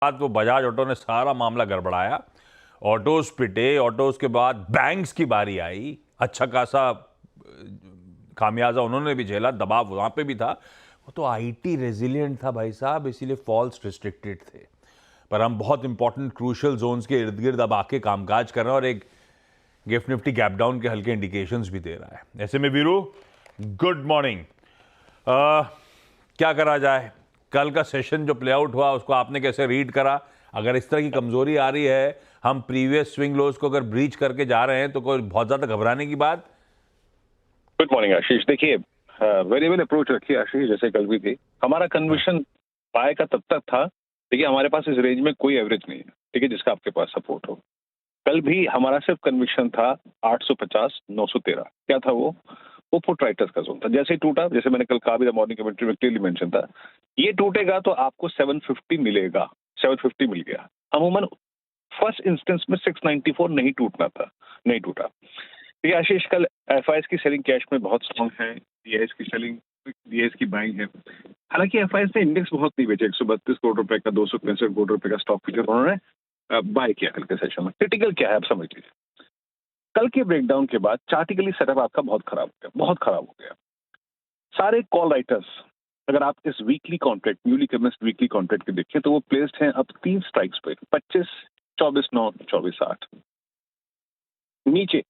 बाद वो बजाज ऑटो ने सारा मामला गड़बड़ाया, ऑटोज पिटे, ऑटोज के बाद बैंक्स की बारी आई, अच्छा खासा खामियाजा उन्होंने भी झेला, दबाव वहां पे भी था। वो तो आईटी रेजिलिएंट था भाई साहब, इसीलिए फॉल्स रिस्ट्रिक्टेड थे। पर हम बहुत इंपॉर्टेंट क्रूशियल जोन्स के इर्द गिर्द अब आके कामकाज कर रहे हैं और एक गिफ्ट निफ्टी गैप डाउन के हल्के इंडिकेशंस भी दे रहा है। ऐसे में वीरू, गुड मॉर्निंग। क्या करा जाए? कल का सेशन जो प्ले आउट हुआ उसको आपने कैसे रीड करा? अगर इस तरह की कमजोरी आ रही है, हम प्रीवियस स्विंग लोज को अगर ब्रीच करके जा रहे हैं तो कोई बहुत ज्यादा घबराने की बात? गुड मॉर्निंग आशीष। देखिए, वेरिएबल अप्रोच रखिए आशीष, जैसे कल भी थी। हमारा कन्विक्शन बाय का तब तक था, देखिए हमारे पास इस रेंज में कोई एवरेज नहीं है, ठीक है, जिसका आपके पास सपोर्ट हो। कल भी हमारा सिर्फ कन्विक्शन था 850 913। क्या था वो पुट राइटर्स का जोन था। जैसे ही टूटा, जैसे मैंने कल कहा भी था, मॉर्निंग कमेंट्री में क्लियरली मेंशन था, ये टूटेगा तो आपको 750 मिलेगा। 750 मिल गया। अमूमन फर्स्ट इंस्टेंस में 694 नहीं टूटना था, नहीं टूटा। देखिए आशीष, कल एफआईएस की सेलिंग कैश में बहुत स्ट्रॉन्ग है, डीआईएस की सेलिंग, डीआईएस की बाइंग है। हालांकि एफआईएस ने इंडेक्स बहुत नहीं बेचे, 132 करोड़ रुपए का, 265 करोड़ रुपए का स्टॉक फीचर उन्होंने बाय किया कल के सेशन में। क्रिटिकल क्या है आप समझ लीजिए, कल के ब्रेकडाउन के बाद चार्टिकली सेटअप आपका बहुत खराब हो गया, बहुत खराब हो गया। सारे कॉल राइटर्स, अगर आप इस weekly contract, newly commenced weekly contract के देखें तो वो प्लेस्ड हैं अब 3 स्ट्राइक्स पे, 25, 24, 9, 24, 8। नीचे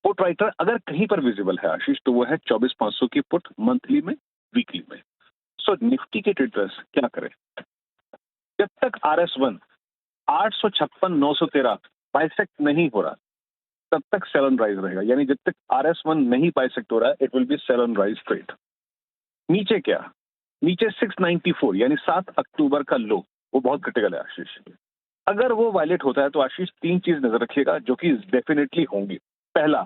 पुट राइटर अगर कहीं पर विजिबल है आशीष, तो वो है 24,500 की पुट, मंथली में, वीकली में। सो निफ्टी के ट्रेडर्स क्या करें? जब तक RS1 856 913 बाइसेक्ट नहीं हो रहा, तब तक सेल ऑन राइज रहेगा। यानी जब तक RS1 नहीं बाइसेक्ट हो रहा है, it will be sell on rise trade. नीचे क्या? नीचे 694 यानी 7 अक्टूबर का लो, वो बहुत क्रिटिकल है आशीष। अगर वो वायलेट होता है तो आशीष 3 चीज नजर रखिएगा जो कि डेफिनेटली होंगी। पहला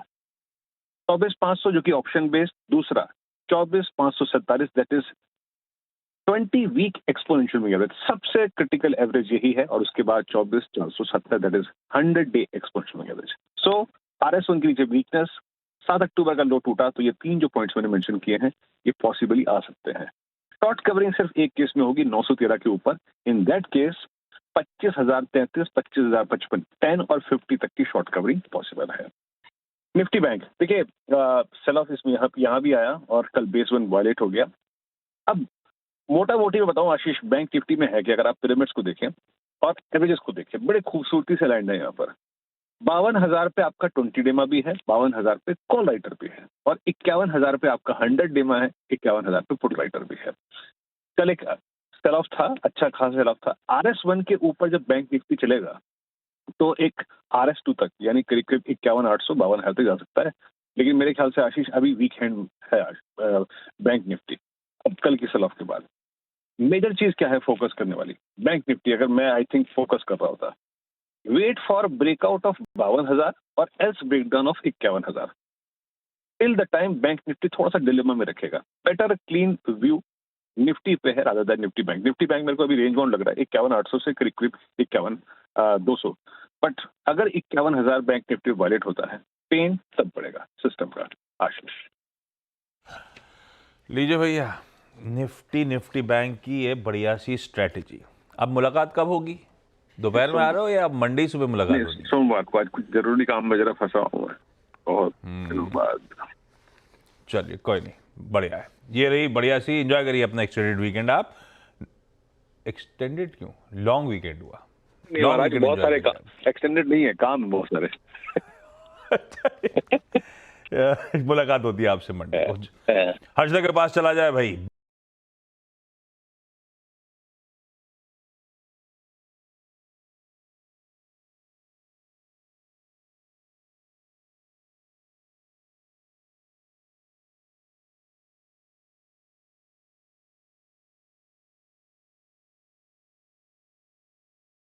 24,500 जो कि ऑप्शन बेस्ड, दूसरा 24,547 that is 20 week exponential moving average, सबसे क्रिटिकल एवरेज यही है। और उसके बाद 24,470 that is 100 day exponential moving average. So RS1 के नीचे वीकनेस, 7 अक्टूबर का लो टूटा, तो ये 3 जो पॉइंट्स मैंने मेंशन किए हैं ये पॉसिबली आ सकते हैं। शॉर्ट कवरिंग सिर्फ एक केस में होगी, 913 के ऊपर। इन दैट केस 25,033, 25,055, 10 और 50 तक की शॉर्ट कवरिंग पॉसिबल है। निफ्टी बैंक, देखिए सेल ऑफ इसमें यहाँ भी आया और कल बेस 1 वायलेट हो गया। अब मोटा मोटी में बताऊं आशीष, बैंक निफ्टी में है कि अगर आप पिरामिड्स को देखें और एवरेजेस को देखें, बड़े खूबसूरती से लैंड है यहाँ पर। 52,000 पे आपका 20 डेमा भी है, 52,000 पे कॉल राइटर भी है, और 51,000 पे आपका 100 डेमा है, 51,000 पे पुट राइटर भी है। कल एक सेल ऑफ था, अच्छा खासा सेल ऑफ था। RS1 के ऊपर जब बैंक निफ्टी चलेगा तो एक RS2 तक यानी करीब करीब 51,800, 52,000 तक जा सकता है। लेकिन मेरे ख्याल से आशीष अभी वीक हैंड है आज बैंक निफ्टी। अब कल की सेल ऑफ के बाद मेजर चीज क्या है फोकस करने वाली? बैंक निफ्टी अगर मैं आई थिंक फोकस कर रहा होता, वेट फॉर ब्रेकआउट ऑफ 52,000 और else breakdown of 51,000। Till the time bank Nifty थोड़ा सा डिलेमा में रखेगा। बेटर क्लीन व्यू निफ्टी पे है rather than Nifty bank. Nifty bank मेरे को अभी रेंज बाउंड लग रहा है 51,800 से करीब करीब 51,200। बट अगर 51,000 बैंक निफ्टी वायलेट होता है, पेन तब पड़ेगा सिस्टम का आशीष। लीजिए भैया, निफ्टी बैंक की ये बढ़िया सी स्ट्रेटेजी। अब मुलाकात कब होगी? दोपहर में आ रहे हो या अब मंडी सुबह मुलाकात होगी? सोमवार को, आज कुछ जरूरी काम में जरा फंसा हुआ है बहुत दिनों बाद। चलिए कोई नहीं, बढ़िया है। ये रही बढ़िया सी, एंजॉय करिए अपना एक्सटेंडेड वीकेंड। आप एक्सटेंडेड क्यों, लॉन्ग वीकेंड हुआ। लॉन्ग वीकेंड बहुत सारे एक्सटेंडेड नहीं है, काम बहुत सारे। मुलाकात होती है आपसे मंडे को। हर्षदा के पास चला जाए भाई।